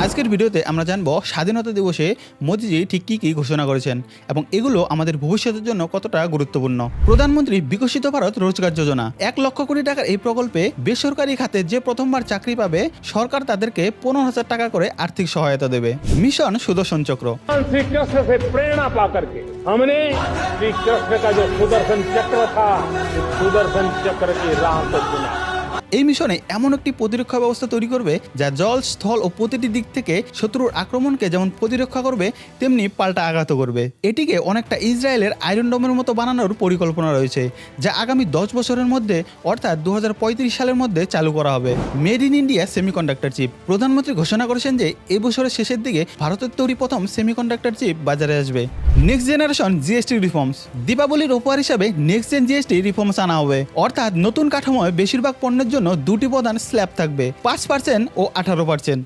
আজকের ভিডিওতে আমরা জানবো স্বাধীনতা দিবসে মোদিজি ঠিক কী কী ঘোষণা করেছেন এবং এগুলো আমাদের ভবিষ্যতের জন্য কতটা গুরুত্বপূর্ণ। প্রধানমন্ত্রী বিকশিত ভারত রোজগার যোজনা 1,00,000 কোটি টাকার এই প্রকল্পে বেসরকারি খাতে যে প্রথমবার চাকরি পাবে সরকার তাদেরকে 15,000 টাকা করে আর্থিক সহায়তা দেবে। মিশন সুদর্শন চক্র। श्री कृष्ण से प्रेरणा पा करके हमने श्री कृष्ण का जो सुदर्शन चक्र था उस सुदर्शन चक्र की राह को चुना। এই মিশনে এমন একটি প্রতিরক্ষা ব্যবস্থা তৈরি করবে যা জল, স্থল ও প্রতিটি দিক থেকে শত্রুর আক্রমণকে যেমন প্রতিরক্ষা করবে তেমনি পাল্টা আঘাত করবে। এটিকে অনেকটা ইসরায়েলের আয়রন ডোমের মতো বানানোর পরিকল্পনা রয়েছে, যা আগামী 10 বছরের মধ্যে অর্থাৎ 2035 সালের মধ্যে চালু করা হবে। Made in India semiconductor chip. প্রধানমন্ত্রী ঘোষণা করেছেন যে এই বছরের শেষের দিকে ভারতের তৈরি প্রথম সেমিকন্ডাক্টর চিপ বাজারে আসবে। Next generation GST reforms. দীপাবলির উপহার হিসাবে নেক্সট জেন জিএসটি রিফর্মস আনা হবে, অর্থাৎ নতুন কাঠামোয় বেশিরভাগ পণ্যের জন্য দুটি প্রধান স্ল্যাব থাকবে, 5% ও 18%।